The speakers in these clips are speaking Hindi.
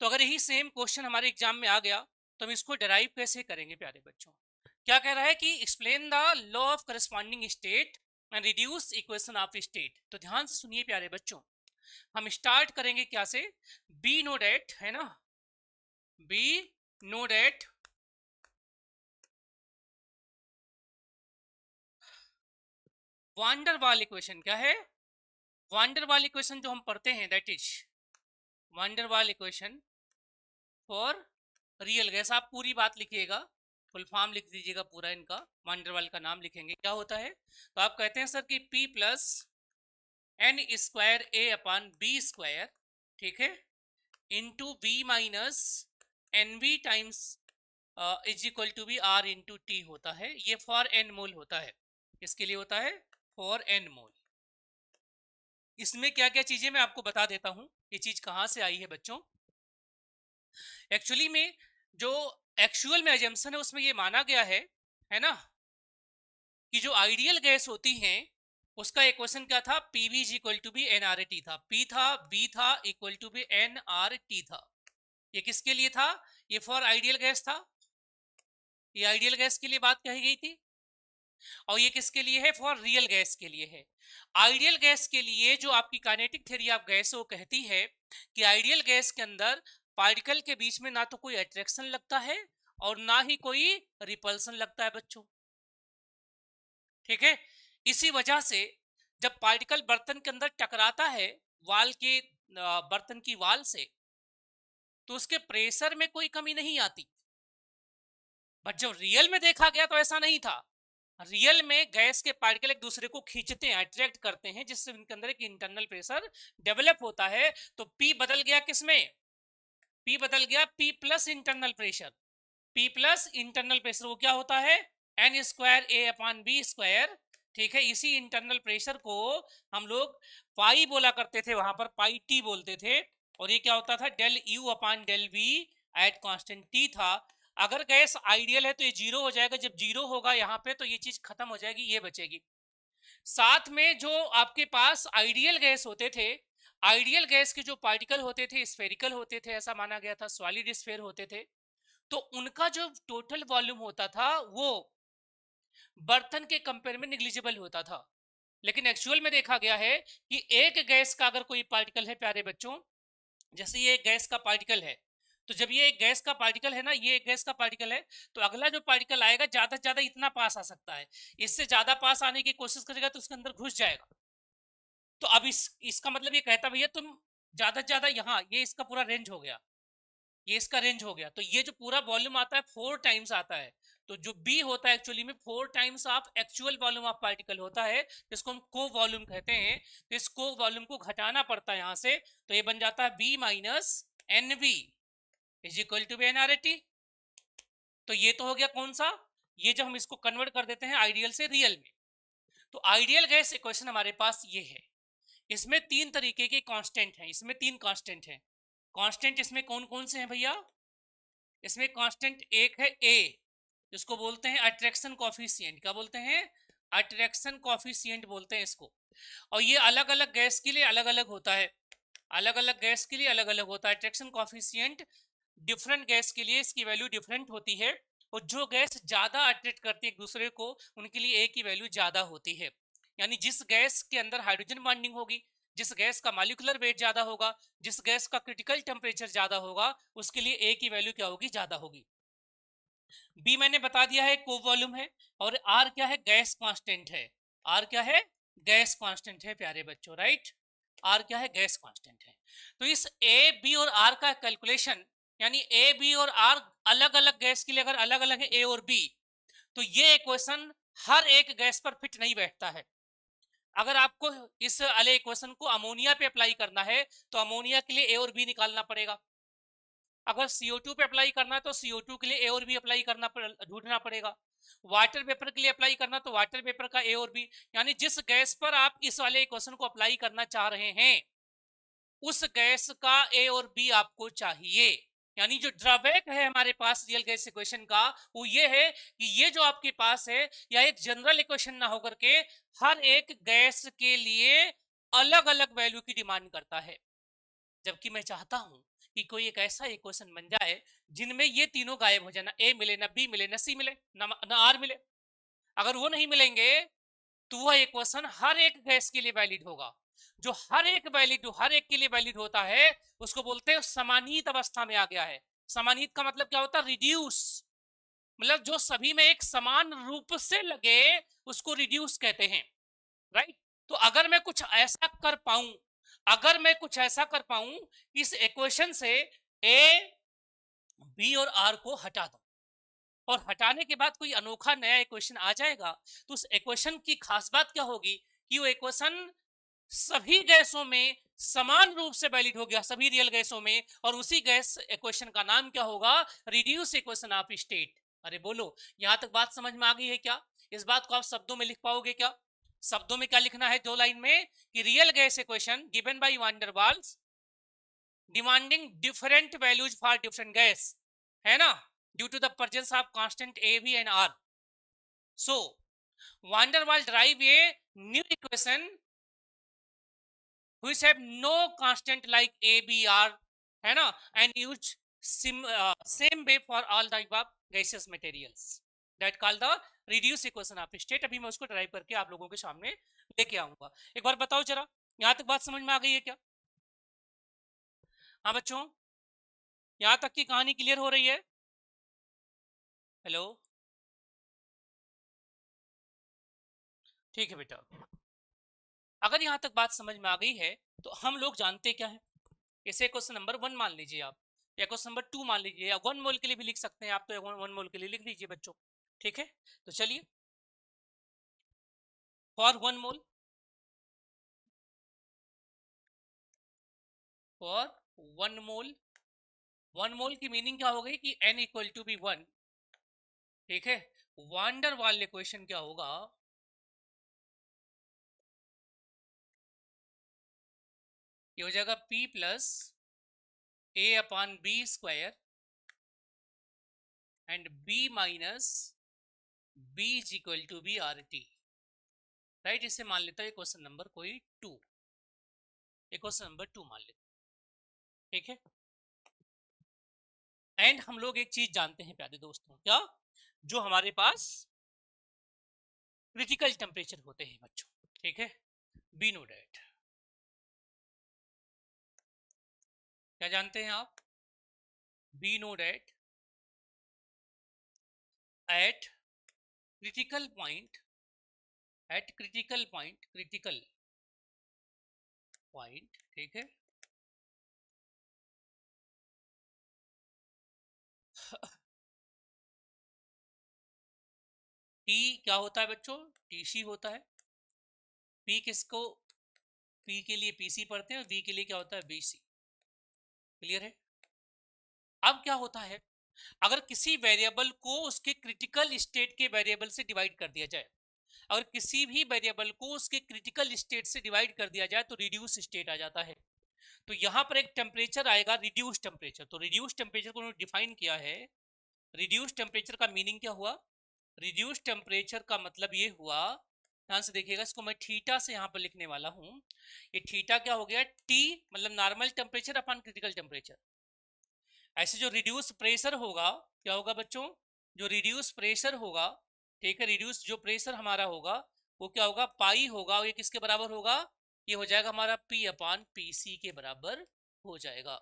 तो अगर यही सेम क्वेश्चन हमारे एग्जाम में आ गया तो हम इसको डिराइव कैसे करेंगे प्यारे बच्चों? क्या कह रहा है कि explain the law of corresponding state and reduce equation of state. तो ध्यान से सुनिए प्यारे बच्चों, हम स्टार्ट करेंगे क्या से? बी नो डेट, है ना, बी नो डेट वांडर वाल इक्वेशन। क्या है? वांडर वाल इक्वेशन जो हम पढ़ते हैं, दैट इज वांडर वाल इक्वेशन फॉर रियल गैस। आप पूरी बात लिखिएगा, फुल फॉर्म लिख दीजिएगा पूरा इनका, वांडर वाल का नाम लिखेंगे। क्या होता है? तो आप कहते हैं सर कि P plus N square A upon B square, ठीक है, into B minus N B times is equal to B R into T होता है। ये फॉर एन मोल होता है। इसके लिए होता है फॉर एन मोल। इसमें क्या क्या चीजें मैं आपको बता देता हूं, ये चीज कहां से आई है बच्चों। एक्चुअली में जो एक्चुअल में एजम्पशन है उसमें ये माना गया है ना, कि जो आइडियल गैस होती हैं उसका इक्वेशन क्या था? PV is equal to B NRT था। पी था, बी था, इक्वल टू बी एनआरटी था। ये किसके लिए था? ये फॉर आइडियल गैस था। ये आइडियल गैस के लिए बात कही गई थी। और ये किसके लिए है? फॉर रियल गैस के लिए है। आइडियल गैस के लिए जो आपकी काइनेटिक थ्योरी ऑफ गैस वो कहती है कि आइडियल गैस के अंदर पार्टिकल के बीच में ना तो कोई अट्रैक्शन लगता है और ना ही कोई रिपल्सन लगता है बच्चों, ठीक है। इसी वजह से जब पार्टिकल बर्तन के अंदर टकराता है वाल के, बर्तन की वाल से, तो उसके प्रेशर में कोई कमी नहीं आती। बट जब रियल में देखा गया तो ऐसा नहीं था। रियल में गैस के पार्टिकल एक दूसरे को खींचते हैं, अट्रैक्ट करते हैं, जिससे उनके अंदर एक इंटरनल प्रेशर डेवलप होता है। तो P बदल गया किसमें? P बदल गया P plus internal pressure. P plus internal pressure वो क्या होता है? N square A upon B square, ठीक है। इसी इंटरनल प्रेशर को हम लोग पाई बोला करते थे, वहां पर पाई टी बोलते थे। और ये क्या होता था? Del U upon del V at constant T था। अगर गैस आइडियल है तो ये जीरो हो जाएगा, जब जीरो होगा यहाँ पे तो ये चीज खत्म हो जाएगी, ये बचेगी। साथ में जो आपके पास आइडियल गैस होते थे, आइडियल गैस के जो पार्टिकल होते थे स्फेरिकल होते थे, ऐसा माना गया था, सॉलिड स्फेयर होते थे। तो उनका जो टोटल वॉल्यूम होता था वो बर्तन के कंपेयर में निग्लिजिबल होता था। लेकिन एक्चुअल में देखा गया है कि एक गैस का अगर कोई पार्टिकल है प्यारे बच्चों, जैसे ये एक गैस का पार्टिकल है, तो जब ये एक गैस का पार्टिकल है ना, ये एक गैस का पार्टिकल है, तो अगला जो पार्टिकल आएगा ज्यादा से ज्यादा इतना पास आ सकता है। इससे ज्यादा पास आने की कोशिश करेगा तो उसके अंदर घुस जाएगा। तो अब इसका मतलब ये कहता भैया तुम ज्यादा से ज्यादा यहाँ, ये इसका पूरा रेंज हो गया, ये इसका रेंज हो गया। तो ये जो पूरा वॉल्यूम आता है 4 टाइम्स आता है। तो जो बी होता है एक्चुअली में 4 times of actual volume of particle होता है, जिसको हम को वॉल्यूम कहते हैं। तो इस को वॉल्यूम को घटाना पड़ता है यहाँ से, तो ये बन जाता है B minus N B is equal to B N R T. तो ये तो हो गया कौन सा? ये जब हम इसको कन्वर्ट कर देते हैं आइडियल से रियल में, तो आइडियल गैस इक्वेशन हमारे पास ये है। इसमें 3 तरीके के कांस्टेंट हैं, इसमें 3 कांस्टेंट हैं। कांस्टेंट इसमें कौन कौन से हैं भैया? इसमें कांस्टेंट एक है ए, जिसको बोलते हैं अट्रैक्शन कॉफिशिएंट। क्या बोलते हैं? अट्रैक्शन कॉफिशिएंट बोलते हैं इसको। और ये अलग अलग गैस के लिए अलग अलग होता है, अलग अलग गैस के लिए अलग अलग होता है अट्रैक्शन कॉफिशिएंट। डिफरेंट गैस के लिए इसकी वैल्यू डिफरेंट होती है। और जो गैस ज्यादा अट्रैक्ट करती है एक दूसरे को, उनके लिए ए की वैल्यू ज्यादा होती है। यानी जिस गैस के अंदर हाइड्रोजन बॉन्डिंग होगी, जिस गैस का मॉलिक्यूलर वेट ज्यादा होगा, जिस गैस का क्रिटिकल टेम्परेचर ज्यादा होगा, उसके लिए ए की वैल्यू क्या होगी? ज्यादा होगी। बी मैंने बता दिया है को वॉल्यूम है, और आर क्या है? गैस कांस्टेंट है। आर क्या है? गैस कांस्टेंट है प्यारे बच्चों, राइट। आर क्या है? गैस कांस्टेंट है। तो इस ए बी और आर का कैलकुलेशन, यानी ए बी और आर अलग अलग गैस के लिए अगर अलग अलग है ए और बी, तो ये इक्वेशन हर एक गैस पर फिट नहीं बैठता है। अगर आपको इस वाले इक्वेशन को अमोनिया पे अप्लाई करना है तो अमोनिया के लिए ए और बी निकालना पड़ेगा। अगर CO2 पे अप्लाई करना है तो CO2 के लिए ए और बी अप्लाई करना ढूंढना पड़ेगा। वाटर वेपर के लिए अप्लाई करना तो वाटर वेपर का ए और बी। यानी जिस गैस पर आप इस वाले इक्वेशन को अप्लाई करना चाह रहे हैं, उस गैस का ए और बी आपको चाहिए। यानी जो ड्रॉबैक है हमारे पास रियल गैस इक्वेशन का, वो ये है कि ये जो आपके पास है या एक जनरल इक्वेशन ना होकर के हर एक गैस के लिए अलग अलग वैल्यू की डिमांड करता है। जबकि मैं चाहता हूं कि कोई एक ऐसा इक्वेशन बन जाए जिनमें ये तीनों गायब हो जाए, ना ए मिले, ना बी मिले, ना सी मिले, ना आर मिले। अगर वो नहीं मिलेंगे तो वह इक्वेशन हर एक गैस के लिए वैलिड होगा। जो हर एक के लिए वैलिड होता है उसको बोलते हैं समानीत अवस्था में आ गया है। समानीत का मतलब क्या होता है? रिड्यूस, मतलब जो सभी में एक समान रूप से लगे उसको रिड्यूस कहते हैं, राइट। तो अगर मैं कुछ ऐसा कर पाऊं, इस इक्वेशन से ए बी और आर को हटा दो और हटाने के बाद कोई अनोखा नया इक्वेशन आ जाएगा, तो उस इक्वेशन की खास बात क्या होगी कि वो इक्वेशन सभी गैसों में समान रूप से वैलिड हो गया, सभी रियल गैसों में, और उसी गैस इक्वेशन का नाम क्या होगा? Reduce equation of state. अरे बोलो, यहां तक बात समझ में आ गई है क्या? इस बात को आप शब्दों में लिख पाओगे क्या? शब्दों में क्या लिखना है दो लाइन में कि real gas equation given by van der Waals demanding different values for different gas, है ना, due to the presence of constant A, B and R. So Van der Waals derive a new equation which have no constant like A, B, R, है ना, and use same way for all type of gaseous materials that called the reduced equation of state. अभी मैं उसको ड्राइव करके आप लोगों के सामने लेके आऊंगा। एक बार बताओ जरा, यहां तक बात समझ में आ गई है क्या? हाँ बच्चों, यहां तक की कहानी क्लियर हो रही है? हेलो, ठीक है बेटा। अगर यहां तक बात समझ में आ गई है तो हम लोग जानते क्या है, इसे क्वेश्चन नंबर 1 मान लीजिए आप, या क्वेश्चन नंबर 2 मान लीजिए, या 1 मोल के लिए भी लिख सकते हैं आप, तो 1 मोल के लिए लिख लीजिए बच्चों, ठीक है। तो चलिए, फॉर 1 मोल, फॉर 1 मोल, 1 मोल की मीनिंग क्या हो गई कि n इक्वल टू बी 1, ठीक है। वान डेर वाल्स इक्वेशन क्या होगा? ये हो जाएगा P plus A upon B square and B minus B is equal to B R T, right. इसे मान लेता है क्वेश्चन नंबर कोई 2, क्वेश्चन नंबर 2 मान लेते, ठीक है। एंड हम लोग एक चीज जानते हैं प्यारे दोस्तों, क्या? जो हमारे पास क्रिटिकल टेम्परेचर होते हैं बच्चों, ठीक है, बी नो डेट, क्या जानते हैं आप? We know that at critical point, critical point, ठीक है, टी क्या होता है बच्चों? टीसी होता है। पी किसको? पी के लिए पीसी पढ़ते हैं और वी के लिए क्या होता है? बीसी। क्लियर है? अब क्या होता है, अगर किसी वेरिएबल को उसके क्रिटिकल स्टेट के वेरिएबल से डिवाइड कर दिया जाए, अगर किसी भी वेरिएबल को उसके क्रिटिकल स्टेट से डिवाइड कर दिया जाए तो रिड्यूस स्टेट आ जाता है। तो यहां पर एक टेम्परेचर आएगा, रिड्यूस टेम्परेचर। तो रिड्यूस टेम्परेचर को उन्होंने डिफाइन किया है। रिड्यूस टेम्परेचर का मीनिंग क्या हुआ? रिड्यूस टेम्परेचर का मतलब ये हुआ, ध्यान से देखिएगा, इसको मैं थीटा से यहाँ पर लिखने वाला हूँ। ये थीटा क्या हो गया? टी मतलब normal temperature upon critical temperature. ऐसे जो रिड्यूस प्रेशर होगा, क्या होगा बच्चों? जो रिड्यूस प्रेशर होगा, ठीक है, रिड्यूस जो प्रेशर हमारा होगा वो क्या होगा? पाई होगा, और ये किसके बराबर होगा? ये हो जाएगा हमारा P अपॉन PC के बराबर हो जाएगा।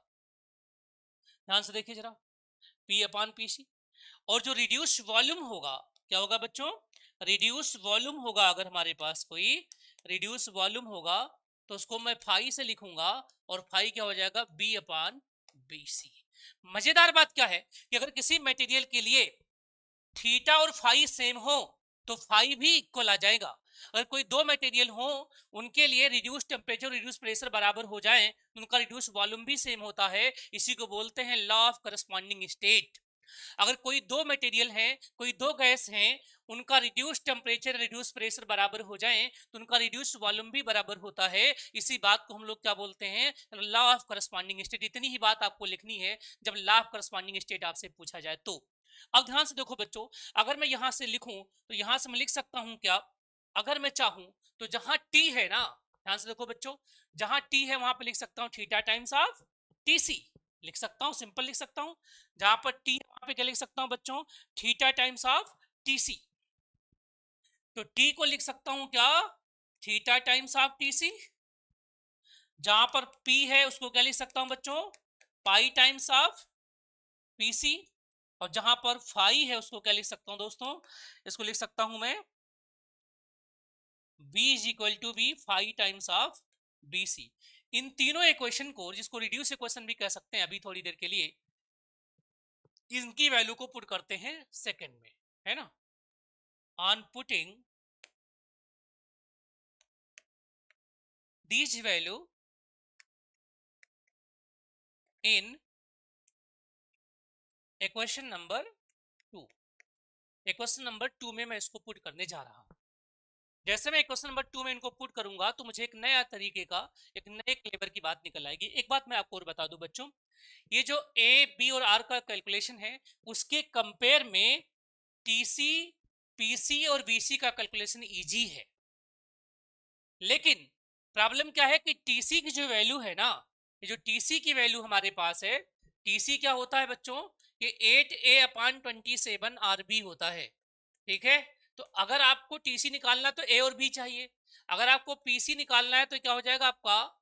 ध्यान से देखिए जरा, P अपॉन PC। और जो रिड्यूस वॉल्यूम होगा, क्या होगा बच्चों? रिड्यूस वॉल्यूम होगा, अगर हमारे पास कोई रिड्यूस वॉल्यूम होगा तो उसको मैं फाई से लिखूंगा, और फाई क्या हो जाएगा? B upon BC। मजेदार बात क्या है कि अगर किसी मटेरियल के लिए थीटा और फाई सेम हो तो फाई भी इक्वल आ जाएगा। अगर कोई दो मटेरियल हो, उनके लिए रिड्यूस टेम्परेचर रिड्यूस प्रेशर बराबर हो जाए तो उनका रिड्यूस वॉल्यूम भी सेम होता है। इसी को बोलते हैं लॉ ऑफ करस्पॉन्डिंग स्टेट। अगर कोई दो मटेरियल हैं, कोई दो गैस हैं, उनका रिड्यूस टेम्परेचर रिड्यूस प्रेशर बराबर हो जाए तो उनका रिड्यूस वॉल्यूम भी बराबर होता है। इसी बात को हम लोग क्या बोलते हैं? Law of corresponding state. इतनी ही बात आपको लिखनी है जब लॉ ऑफ करस्पॉन्डिंग स्टेट आपसे पूछा जाए तो। अब ध्यान से देखो बच्चों, अगर मैं यहां से लिखूं तो यहां से मैं लिख सकता हूं क्या? अगर मैं चाहूं तो जहां टी है ना, ध्यान से देखो बच्चों, जहां टी है वहां पे लिख सकता हूं थीटा टाइम्स ऑफ टीसी। लिख सकता हूं, सिंपल लिख सकता हूं, जहां पर टी, वहां पे क्या लिख सकता हूं बच्चों, थीटा टाइम्स ऑफ टीसी। तो टी को लिख सकता हूं क्या, थीटा टाइम्स ऑफ टीसी। जहां पर पी है उसको क्या लिख सकता हूं बच्चों, पाई टाइम्स ऑफ पीसी। और जहां पर फाई है उसको क्या लिख सकता हूं दोस्तों, इसको लिख सकता हूं मैं b is equal to B phi times of bc। इन तीनों इक्वेशन को, जिसको रिड्यूस इक्वेशन भी कह सकते हैं अभी थोड़ी देर के लिए, इनकी वैल्यू को पुट करते हैं सेकंड में, है ना। On putting this value in equation number 2, equation number 2 में मैं इसको पुट करने जा रहा हूं। जैसे मैं क्वेश्चन नंबर 2 में इनको पुट करूंगा तो मुझे एक नया तरीके का, एक नए क्लेवर की बात निकल आएगी। एक बात मैं आपको और बता दूं बच्चों, ये जो ए बी और आर का कैलकुलेशन है उसके कंपेयर में टीसी पीसी और बीसी का कैलकुलेशन इजी है। लेकिन प्रॉब्लम क्या है कि टीसी की जो वैल्यू है ना, ये जो टीसी की वैल्यू हमारे पास है, टीसी क्या होता है बच्चों, ये 8a/27 आरबी होता है, ठीक है। तो अगर आपको टीसी निकालना तो ए और बी चाहिए, अगर आपको पीसी निकालना है तो क्या हो जाएगा आपका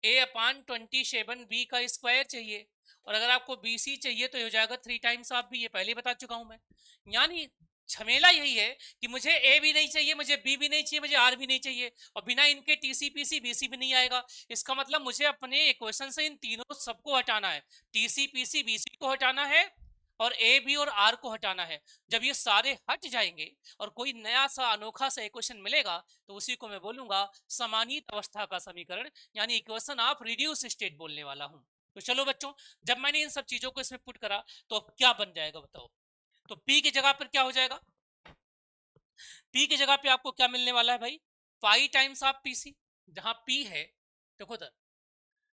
a/27 बी का स्क्वायर चाहिए, और अगर आपको बीसी चाहिए तो हो जाएगा 3 टाइम्स ऑफ बी। ये पहले बता चुका हूं मैं। यानी झमेला यही है कि मुझे ए भी नहीं चाहिए, मुझे बी भी नहीं चाहिए, मुझे आर भी नहीं चाहिए, और बिना इनके टीसी पीसी बीसी भी नहीं आएगा। इसका मतलब मुझे अपने इक्वेशन से इन तीनों सबको हटाना है, टीसी पीसी बीसी को हटाना है और ए बी और आर को हटाना है। जब ये सारे हट जाएंगे और कोई नया सा अनोखा सा इक्वेशन मिलेगा तो उसी को मैं बोलूंगा समानीत अवस्था का समीकरण, यानी इक्वेशन ऑफ रिड्यूस स्टेट बोलने वाला हूं। तो चलो बच्चों, जब मैंने इन सब चीजों को इसमें पुट करा तो अब क्या बन जाएगा बताओ। तो P की जगह पर क्या हो जाएगा, P की जगह पे आपको क्या मिलने वाला है भाई, पाई टाइम्स ऑफ पीसी। जहां P है, देखो तो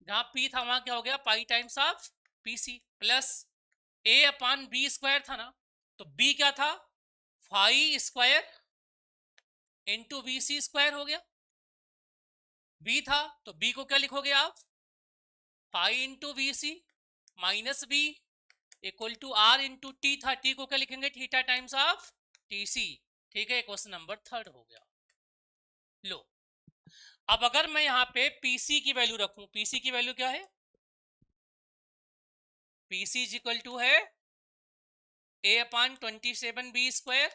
जहां P था वहां क्या हो गया, pi times of PC plus a/b square था ना, तो B क्या था, phi square into B C square हो गया। B था तो B को क्या लिखोगे आप, pi into B C minus B equal to R into T था, टी को क्या लिखेंगे, theta times of T C. ठीक है, क्वेश्चन नंबर 3 हो गया। लो, अब अगर मैं यहां पे पीसी की वैल्यू रखूं, पीसी की वैल्यू क्या है, पीसी इज इक्वल टू है a/27 B square,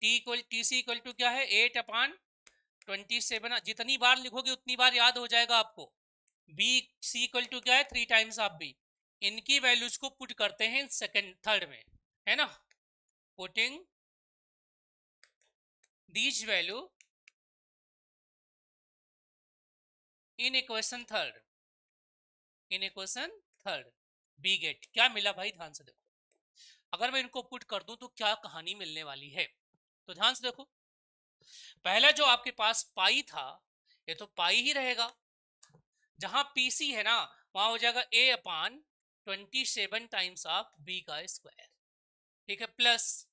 TC equal to क्या है 8/27। जितनी बार लिखोगे उतनी बार याद हो जाएगा आपको। बी सी इक्वल टू क्या है 3 टाइम्स ऑफ बी। इनकी वैल्यूज को पुट करते हैं सेकंड थर्ड में, है ना। Putting these value in equation third, in equation third we get क्या मिला भाई, ध्यान से देखो। अगर मैं इनको पुट कर दूं तो क्या कहानी मिलने वाली है, तो ध्यान से देखो। पहला जो आपके पास पाई था ये तो पाई ही रहेगा, जहां पीसी है ना वहां हो जाएगा a/27 टाइम्स ऑफ बी का स्क्वायर, ठीक है, प्लस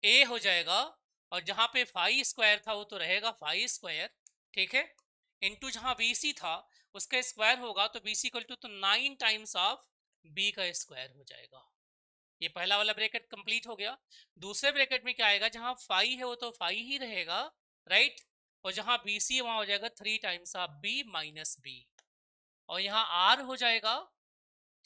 ए हो जाएगा, और जहां पे फाई स्क्वायर था वो तो रहेगा फाई स्क्वायर, ठीक है, इनटू जहां बीसी था उसका स्क्वायर होगा तो बीसी इक्वल टू तो 9 टाइम्स ऑफ बी का स्क्वायर हो जाएगा। ये पहला वाला ब्रैकेट कंप्लीट हो गया। दूसरे ब्रैकेट में क्या आएगा, जहां फाई है वो तो फाई ही रहेगा, राइट, और जहां बीसी है वहां हो जाएगा 3 times of B minus B, और यहाँ आर हो जाएगा,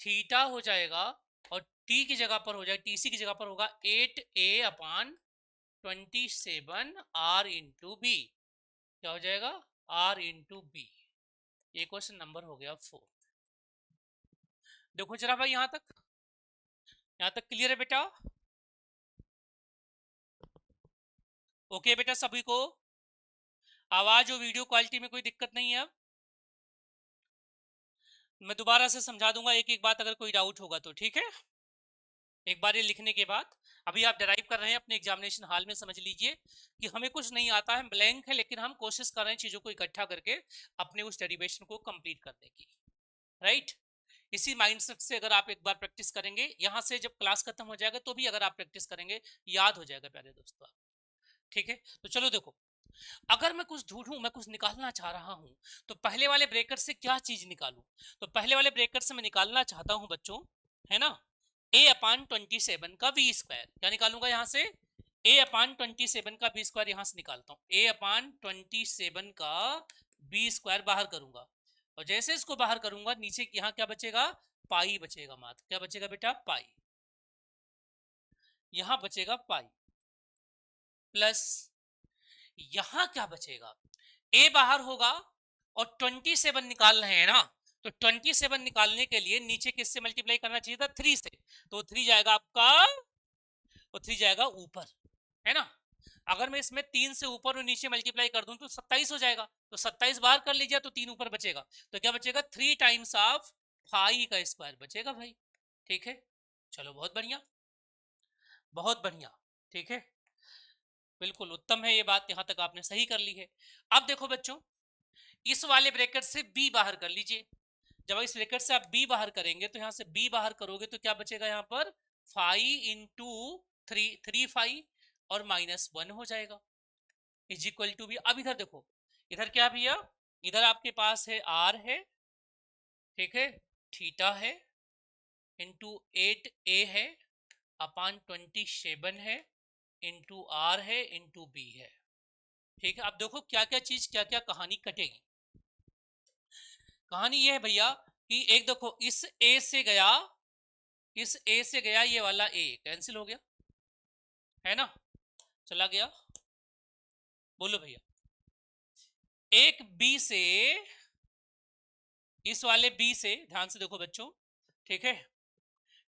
थीटा हो जाएगा, और टी की जगह पर हो जाएगा, टीसी की जगह पर होगा 8a/27 आर इंटू बी। क्या हो जाएगा, आर इंटू बी। ये क्वेश्चन नंबर हो गया 4। देखो जरा भाई यहां तक क्लियर है बेटा, ओके बेटा सभी को, आवाज और वीडियो क्वालिटी में कोई दिक्कत नहीं है। अब मैं दोबारा से समझा दूंगा एक एक बात, अगर कोई डाउट होगा तो, ठीक है। एक बार ये लिखने के बाद, अभी आप ड्राइव कर रहे हैं अपने एग्जामिनेशन हॉल में, समझ लीजिए कि हमें कुछ नहीं आता है, ब्लैंक है, लेकिन हम कोशिश कर रहे हैं चीजों को इकट्ठा करके अपने उस डेरिवेशन को कंप्लीट करने की, राइट। इसी माइंडसेट से अगर आप एक बार प्रैक्टिस करेंगे, यहां से जब क्लास खत्म हो जाएगा तो भी अगर आप प्रैक्टिस करेंगे याद हो जाएगा प्यारे दोस्तों, ठीक है। तो चलो देखो, अगर मैं कुछ ढूंढूं, मैं कुछ निकालना चाह रहा हूं, तो पहले वाले ब्रेकेट से क्या चीज निकालूं? तो पहले वाले ब्रेकेट से मैं निकालना चाहता हूं बच्चों, है ना, a/27 का b स्क्वायर। क्या निकालूंगा यहां से? a/27 का b स्क्वायर यहां से निकालता हूं। a/27 का b स्क्वायर बाहर करूंगा, और जैसे इसको बाहर करूंगा नीचे यहां क्या बचेगा? पाई बचेगा। मात्र क्या बचेगा बेटा? पाई। यहां बचेगा पाई प्लस यहां क्या बचेगा? a बाहर होगा और 27 निकाल रहे हैं ना, तो 27 निकालने के लिए नीचे किससे मल्टीप्लाई करना चाहिए था? 3 से। तो 3 जाएगा आपका, और 3 जाएगा ऊपर, है ना। अगर मैं इसमें 3 से ऊपर और नीचे मल्टीप्लाई कर दूं तो 27 हो जाएगा। तो 27 बाहर कर लीजिए तो 3 ऊपर बचेगा। तो क्या बचेगा? 3 टाइम्स ऑफ पाई का स्क्वायर बचेगा भाई। ठीक है, चलो बहुत बढ़िया, बहुत बढ़िया। ठीक है, बिल्कुल उत्तम है ये बात, यहां तक आपने सही कर ली है। अब देखो बच्चों, इस वाले ब्रैकेट से b बाहर कर लीजिए। जब इस ब्रैकेट से आप b बाहर करेंगे तो यहां से b बाहर करोगे तो क्या बचेगा? यहां पर 5 इंटू 3 5 और -1 हो जाएगा, इज इक्वल टू b। अब इधर देखो, इधर क्या भैया? इधर आपके पास है r है, ठीक है, थीटा है, इंटू 8a है, अपान 27 है, इंटू r है, इंटू b है। ठीक है, अब देखो क्या क्या चीज, क्या क्या कहानी कटेगी। कहानी ये है भैया कि एक देखो, इस a से गया, इस a से गया, ये वाला a कैंसिल हो गया, है ना, चला गया। बोलो भैया, एक b से, इस वाले b से, ध्यान से देखो बच्चों, ठीक है,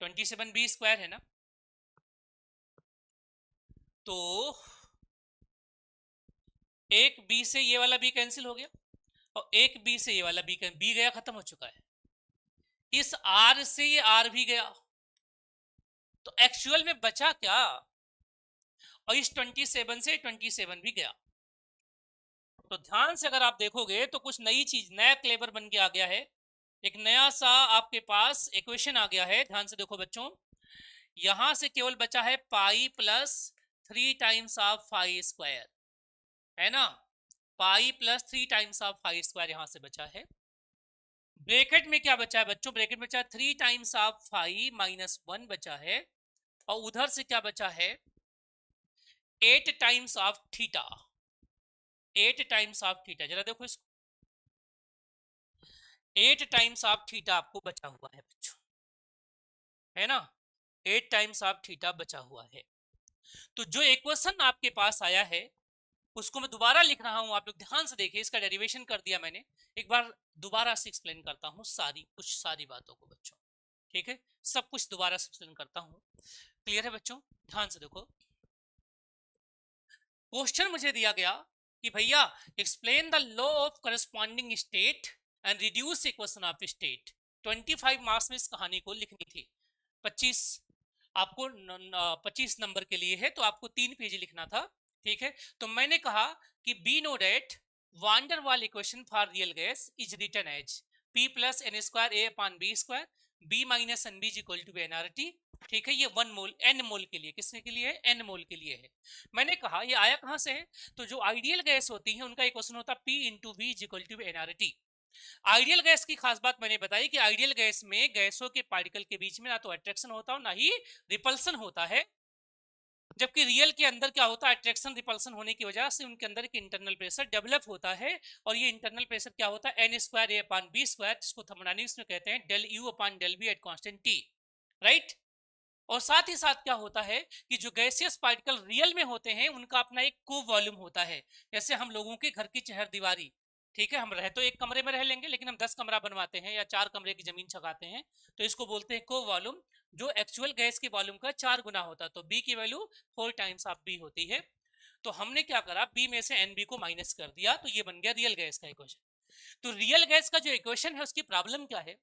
27 b स्क्वायर है ना, तो एक b से ये वाला b कैंसिल हो गया, और एक b से ये वाला b गया, खत्म हो चुका है। इस r से ये r भी गया, तो एक्चुअल में बचा क्या? और इस 27 से 27 भी गया। तो ध्यान से अगर आप देखोगे तो कुछ नई चीज, नया क्लेवर बन के आ गया है, एक नया सा आपके पास इक्वेशन आ गया है। ध्यान से देखो बच्चों, यहां से केवल बचा है pi plus 3 times of 5 square, है ना, pi plus 3 times of 5 square यहां से बचा है। ब्रैकेट में क्या बचा है बच्चों? ब्रैकेट में बचा 3 टाइम्स ऑफ 5 -1 बचा है, और उधर से क्या बचा है? 8 times of theta, 8 times of theta. जरा देखो इसको, 8 टाइम्स ऑफ थीटा आपको बचा हुआ है बच्चों, है ना, 8 टाइम्स ऑफ थीटा बचा हुआ है। तो जो इक्वेशन आपके पास आया है उसको मैं दोबारा लिख रहा हूं, आप लोग ध्यान से देखिए, इसका डेरिवेशन कर दिया मैंने, एक बार दोबारा से एक्सप्लेन करता हूं सारी बातों को बच्चों, ठीक है, सब कुछ दोबारा से एक्सप्लेन करता हूं। क्लियर है बच्चों? ध्यान से देखो, क्वेश्चन मुझे दिया गया कि भैया explain the law of corresponding state and reduce equation of state. 25 marks में इस कहानी को लिखनी थी, 25 आपको 25 नंबर के लिए है, तो आपको 3 पेज लिखना था। ठीक है, तो मैंने कहा कि we know that van der Waal equation for real gas is written as p plus N square a upon B square, b minus N B is equal to nRT। ठीक है, ये 1 मोल, n मोल के लिए, किसने के लिए है? n मोल के लिए है। मैंने कहा ये आया कहां से है? तो जो आइडियल गैस होती है उनका इक्वेशन होता है p into V is equal to nRT। Ideal gas की खास बात मैंने बताई कि आइडियल गैस में गैसों के पार्टिकल के बीच में ना तो अट्रैक्शन होता हो ना ही रिपल्सन होता है, जबकि रियल के अंदर क्या होता है? अट्रैक्शन रिपल्सन होने की वजह से उनके अंदर एक इंटरनल प्रेशर डेवलप होता है, और ये इंटरनल प्रेशर क्या होता है? N square A upon B square, जिसको थर्मोडायनामिक्स में कहते हैं del U upon del B at constant T, right. और साथ ही साथ क्या होता है कि जो गैसियस पार्टिकल रियल में होते हैं उनका अपना एक को वॉल्यूम होता है। जैसे हम लोगों के घर की चहर दीवारी, ठीक है, हम रह तो एक कमरे में रह लेंगे लेकिन हम 10 कमरा बनवाते हैं या 4 कमरे की जमीन छगाते हैं, तो इसको बोलते हैं को वॉल्यूम, जो एक्चुअल गैस के वॉल्यूम का 4 गुना होता है। तो बी की वैल्यू 4 टाइम्स ऑफ बी होती है। तो हमने क्या करा, बी में से एन बी को माइनस कर दिया, तो ये बन गया रियल गैस का इक्वेशन। तो रियल गैस का जो इक्वेशन है उसकी प्रॉब्लम क्या है?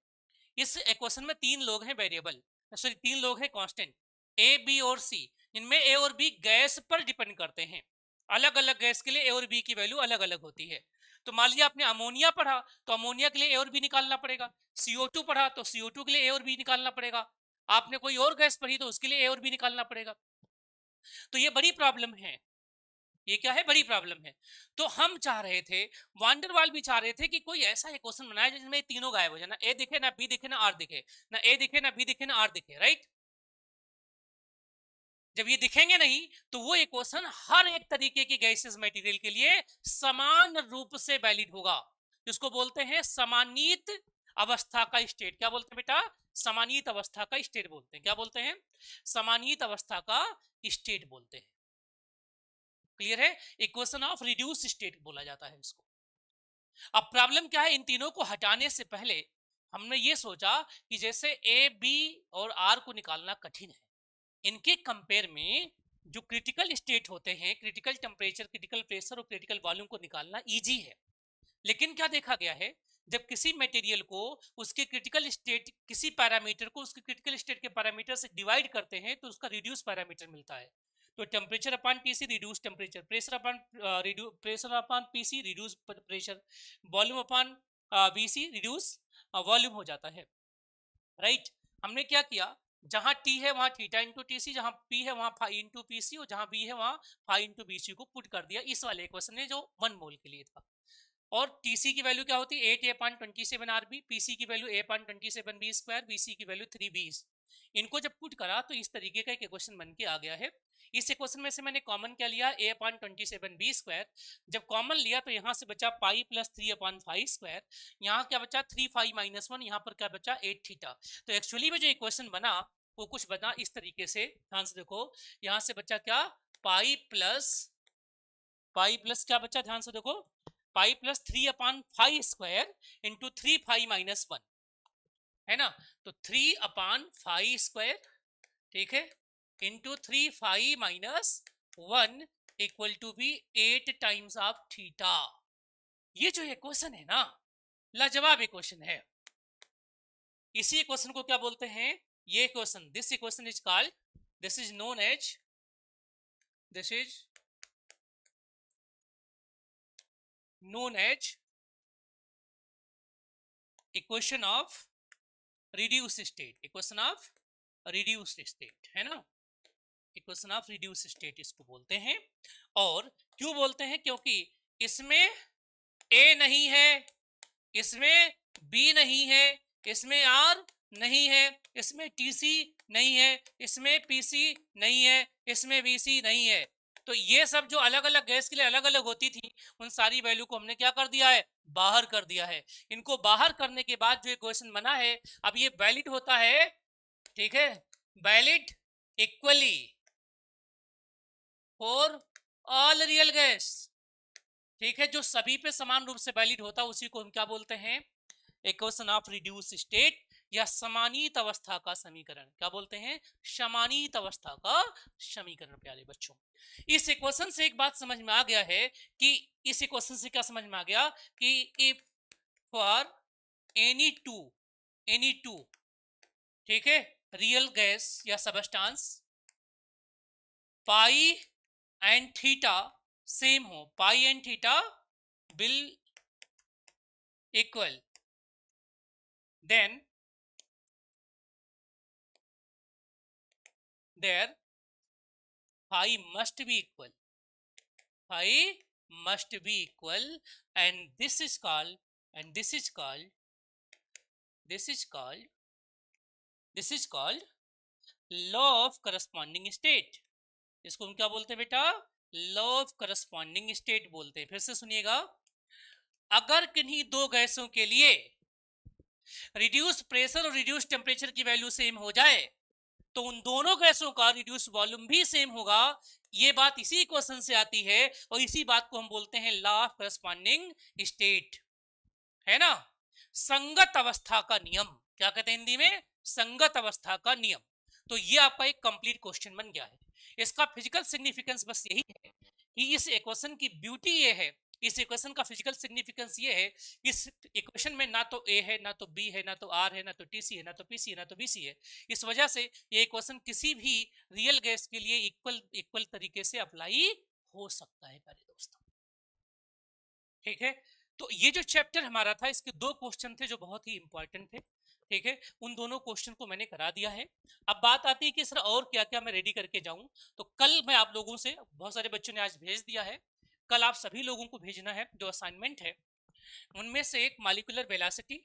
इस इक्वेशन में 3 लोग हैं वेरिएबल, सॉरी 3 लोग हैं कांस्टेंट, ए बी और सी, जिनमें ए और बी गैस पर डिपेंड करते हैं। अलग अलग गैस के लिए ए और बी की वैल्यू अलग अलग होती है। तो मान लिया आपने अमोनिया पढ़ा तो अमोनिया के लिए ए और बी निकालना पड़ेगा, CO2 पढ़ा तो CO2 के लिए ए और बी निकालना पड़ेगा, आपने कोई और गैस पढ़ी तो उसके लिए ए और बी निकालना पड़ेगा। तो ये बड़ी प्रॉब्लम है, ये क्या है, बड़ी प्रॉब्लम है। तो हम चाह रहे थे, वांडरवाल भी चाह रहे थे कि कोई ऐसा एक क्वेश्चन बनाए जिसमें तीनों गायब हो जाए, ना ए दिखे, ना बी दिखे, ना आर दिखे, ना ए दिखे, ना बी दिखे, ना आर दिखे, राइट। जब ये दिखेंगे नहीं तो वो एक क्वेश्चन हर एक तरीके की गैसियस मटेरियल के लिए समान रूप से वैलिड होगा, जिसको बोलते हैं समानीत अवस्था का स्टेट। क्या बोलते हैं बेटा, समानीत अवस्था का स्टेट बोलते हैं। क्या बोलते हैं, समानीत अवस्था का स्टेट बोलते हैं। क्लियर है, इक्वेशन ऑफ रिड्यूस स्टेट बोला जाता है इसको। अब प्रॉब्लम क्या है, इन तीनों को हटाने से पहले हमने ये सोचा कि जैसे ए बी और आर को निकालना कठिन है, इनके कंपेयर में जो क्रिटिकल स्टेट होते हैं, क्रिटिकल टेम्परेचर, क्रिटिकल प्रेशर और क्रिटिकल वॉल्यूम को निकालना इजी है। लेकिन क्या देखा गया है, जब किसी मटेरियल को उसके क्रिटिकल स्टेट, किसी पैरामीटर को उसके क्रिटिकल स्टेट के पैरामीटर से डिवाइड करते हैं तो उसका रिड्यूस पैरामीटर मिलता है। तो temperature upon TC reduce temperature, pressure upon PC reduce pressure, volume upon VC reduce volume हो जाता है, राइट। हमने क्या किया, जहां टी है वहां थीटा इंटू टीसी, जहां पी है वहां फाई इंटू पीसी, और जहां बी है वहां फाई इंटू बीसी को पुट कर दिया इस वाले क्वेश्चन में जो 1 मोल के लिए था। और टीसी की वैल्यू क्या होती है, 8a/27 आरबी, पीसी की value a/27 B square, BC की वैल्यू 3b। इनको जब पुट करा तो इस तरीके का एक क्वेश्चन बन के आ गया है। इस क्वेश्चन में से मैंने कॉमन क्या लिया, a/27 बी स्क्वायर। जब कॉमन लिया तो यहाँ से बचा पाई प्लस 3/5 स्क्वायर, यहाँ क्या बचा 3 फाई माइनस 1, यहाँ पर क्या बचा 8 थीटा। तो एक्चुअली में जो क्वेश्चन बना वो कुछ बना इस तरीके से, ध्यान से देखो, यहाँ से बचा क्या, पाई प्लस क्या बचा, ध्यान से देखो, pi plus 3/5 square into 3 phi minus 1, है ना। तो 3/5 स्क्वायर, ठीक है, into 3 phi minus 1 equal to B 8 times of theta. ये जो क्वेश्चन है ना, लाजवाब क्वेश्चन है। इसी क्वेश्चन को क्या बोलते हैं, ये question, this equation is called, this is known as, दिस इज known as equation of reduced state, equation of reduced state, है ना, इक्वेशन ऑफ रिड्यूस स्टेट इसको बोलते हैं। और क्यों बोलते हैं, क्योंकि इसमें ए नहीं है, इसमें बी नहीं है, इसमें आर नहीं है, इसमें टीसी नहीं है, इसमें पीसी नहीं है, इसमें वीसी नहीं है। तो ये सब जो अलग अलग गैस के लिए अलग अलग होती थी, उन सारी वैल्यू को हमने क्या कर दिया है, बाहर कर दिया है। इनको बाहर करने के बाद जो इक्वेशन बना है, अब ये वैलिड होता है, ठीक है, valid equally for all real gas, ठीक है, जो सभी पे समान रूप से वैलिड होता है उसी को हम क्या बोलते हैं, इक्वेशन ऑफ रिड्यूस स्टेट या समानीत अवस्था का समीकरण। क्या बोलते हैं, समानीत अवस्था का समीकरण। प्यारे बच्चों, इस इक्वेशन से एक बात समझ में आ गया है कि, इस इक्वेशन से क्या समझ में आ गया कि इफ फॉर एनी टू, ठीक है, रियल गैस या substance, pi and theta same हो, pi and theta will equal, then their phi must be equal, phi must be equal, and this is called, law of corresponding state। इसको हम क्या बोलते हैं बेटा, लॉ ऑफ करस्पॉन्डिंग स्टेट बोलते हैं। फिर से सुनिएगा, अगर किन्हीं दो गैसों के लिए रिड्यूस प्रेशर और रिड्यूस टेम्परेचर की वैल्यू सेम हो जाए तो उन दोनों गैसों का रिड्यूस वॉल्यूम भी सेम होगा। ये बात इसी क्वेश्चन से आती है और इसी बात को हम बोलते हैं लॉ ऑफ करस्पॉन्डिंग स्टेट, है ना, संगत अवस्था का नियम। क्या कहते हैं हिंदी में, संगत अवस्था का नियम। तो ये आपका एक कंप्लीट क्वेश्चन बन गया है। इसका फिजिकल सिग्निफिकेंस बस यही है कि इस इक्वेशन की ब्यूटी ये है, इस इक्वेशन का फिजिकल सिग्निफिकेंस ये है, इस इक्वेशन में ना तो ए है, ना तो बी है, ना तो आर है, ना तो टीसी है, ना तो पीसी है, ना तो बीसी है। इस वजह से ये इक्वेशन किसी भी रियल गैस के लिए इक्वल तरीके से अप्लाई हो सकता है प्यारे दोस्तों, ठीक है। तो ये जो चैप्टर हमारा था, इसके 2 क्वेश्चन थे जो बहुत ही इंपॉर्टेंट थे। ठीक है, उन दोनों क्वेश्चन को मैंने करा दिया है। अब बात आती है कि सर और क्या क्या मैं रेडी करके जाऊं, तो कल मैं आप लोगों से, बहुत सारे बच्चों ने आज भेज दिया है, कल आप सभी लोगों को भेजना है जो असाइनमेंट है, उनमें से एक मॉलिक्यूलर वेलोसिटी,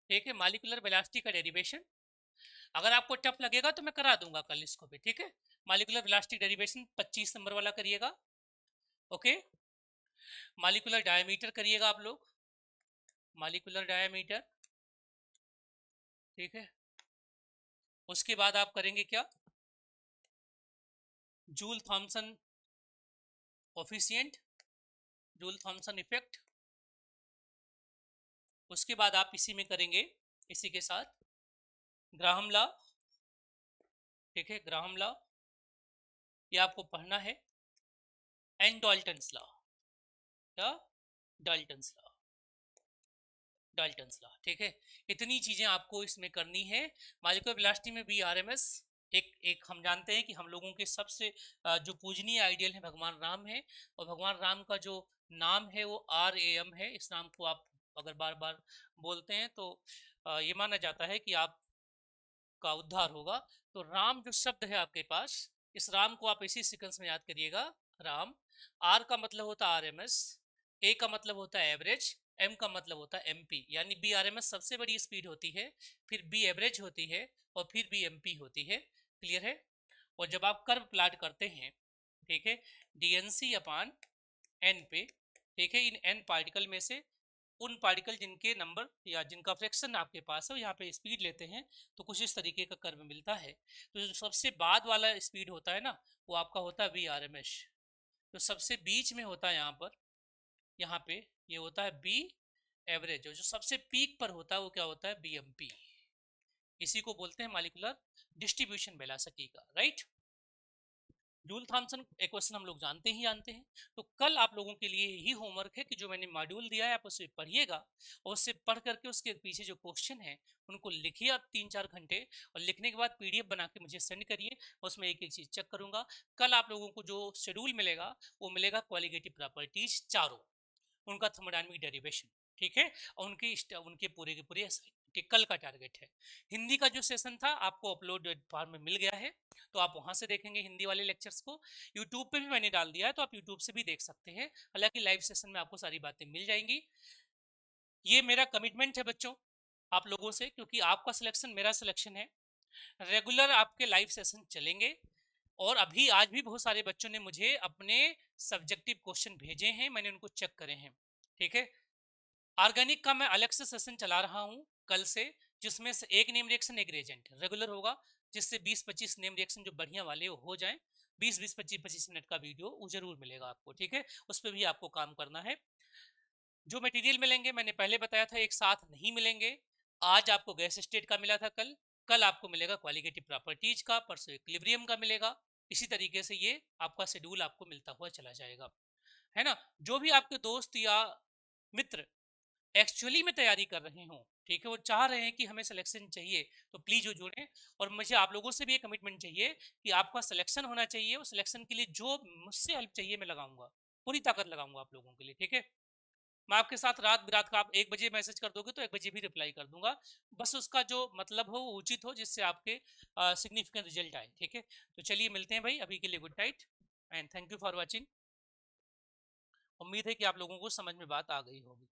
ठीक है, मॉलिक्यूलर वेलोसिटी का डेरिवेशन। अगर आपको टफ लगेगा तो मैं करा दूंगा कल इसको भी, ठीक है। मॉलिक्यूलर वेलोसिटी डेरिवेशन 25 नंबर वाला करिएगा, ओके। मॉलिक्यूलर डायमीटर करिएगा आप लोग, मॉलिक्यूलर डायमीटर, ठीक है। उसके बाद आप करेंगे क्या, Joule Thomson coefficient, Joule Thomson effect. उसके बाद आप इसी में करेंगे, इसी के साथ ग्राहम लॉ, ठीक है, ग्राहम लॉ ये आपको पढ़ना है, एंड डाल्टन्स लॉ, क्या, डाल्टन्स लॉ, डाल्टन्स लॉ, ठीक है। इतनी चीजें आपको इसमें करनी है। मॉलिक्यूलर वेलोसिटी में भी आरएमएस, एक हम जानते हैं कि हम लोगों के सबसे जो पूजनीय आइडियल है भगवान राम है, और भगवान राम का जो नाम है वो RAM है। इस नाम को आप अगर बार बार बोलते हैं तो ये माना जाता है कि आप का उद्धार होगा। तो राम जो शब्द है आपके पास, इस राम को आप इसी सीक्वेंस में याद करिएगा, राम। आर का मतलब होता है RMS, ए का मतलब होता है एवरेज, एम का मतलब होता है MP, यानी BRMS सबसे बड़ी स्पीड होती है, फिर B एवरेज होती है, और फिर B MP होती है। क्लियर है। और जब आप कर्व प्लाट करते हैं, ठीक है, DNC अपान N पे, ठीक है, इन N पार्टिकल में से उन पार्टिकल जिनके नंबर या जिनका फ्रैक्शन आपके पास है वो यहाँ पे स्पीड लेते हैं, तो कुछ इस तरीके का कर्व मिलता है। तो जो सबसे बाद वाला स्पीड होता है ना, वो आपका होता है VRMS। तो सबसे बीच में होता है यहाँ पे ये होता है B एवरेज, और जो सबसे पीक पर होता है वो क्या होता है, BMP। इसी को बोलते हैं मॉलिक्यूलर डिस्ट्रीब्यूशन वेलोसिटी का, राइट। जूल थॉमसन इक्वेशन हम लोग जानते हैं। तो कल आप लोगों के लिए यही होमवर्क है कि जो मैंने मॉड्यूल दिया है आप उसे पढ़िएगा, और उससे पढ़ करके उसके पीछे जो क्वेश्चन है उनको लिखिए आप 3-4 घंटे, और लिखने के बाद PDF बना के मुझे सेंड करिए, उसमें एक एक चीज चेक करूंगा। कल आप लोगों को जो शेड्यूल मिलेगा वो मिलेगा क्वालिटेटिव प्रॉपर्टीज चारों, उनका थर्मोडायनामिक डेरिवेशन, ठीक है, और उनके पूरे के पूरे कल का टारगेट है। हिंदी का जो सेशन था आपको अपलोड फॉर्म में मिल गया है, तो आप वहां से देखेंगे हिंदी वाले लेक्चर्स को। यूट्यूब पे भी मैंने डाल दिया है, तो आप यूट्यूब से भी देख सकते हैं, हालांकि लाइव सेशन में आपको सारी बातें मिल जाएंगी। ये मेरा कमिटमेंट है बच्चों आप लोगों से, क्योंकि आपका सिलेक्शन मेरा सिलेक्शन है। रेगुलर आपके लाइव सेशन चलेंगे, और अभी आज भी बहुत सारे बच्चों ने मुझे अपने सब्जेक्टिव क्वेश्चन भेजे हैं, मैंने उनको चेक करे हैं, ठीक है। ऑर्गेनिक का मैं अलग से सेशन चला रहा हूं कल से, जिसमें से एक नेम रिएक्शन एक रिएजेंट रेगुलर होगा, जिससे 20-25 नेम रिएक्शन जो बढ़िया वाले हो जाएं। 20-20 25-25 मिनट का वीडियो वो जरूर मिलेगा आपको, ठीक है, उस पर भी आपको काम करना है। जो मटेरियल मिलेंगे मैंने पहले बताया था एक साथ नहीं मिलेंगे। आज आपको गैस स्टेट का मिला था, कल कल आपको मिलेगा क्वालिटेटिव प्रॉपर्टीज का, परसों इक्विलिब्रियम का मिलेगा। इसी तरीके से ये आपका शेड्यूल आपको मिलता हुआ चला जाएगा, है ना। जो भी आपके दोस्त या मित्र एक्चुअली में तैयारी कर रहे हो, ठीक है, वो चाह रहे हैं कि हमें सिलेक्शन चाहिए, तो प्लीज वो जुड़ें। और मुझे आप लोगों से भी एक कमिटमेंट चाहिए कि आपका सिलेक्शन होना चाहिए, वो सिलेक्शन के लिए जो मुझसे हेल्प चाहिए मैं लगाऊंगा, पूरी ताकत लगाऊंगा आप लोगों के लिए, ठीक है। मैं आपके साथ रात बिरात का, आप 1 बजे मैसेज कर दोगे तो 1 बजे भी रिप्लाई कर दूंगा, बस उसका जो मतलब हो वो उचित हो, जिससे आपके सिग्निफिकेंट रिजल्ट आए, ठीक है। तो चलिए मिलते हैं भाई, अभी के लिए good night and thank you for watching. उम्मीद है कि आप लोगों को समझ में बात आ गई होगी।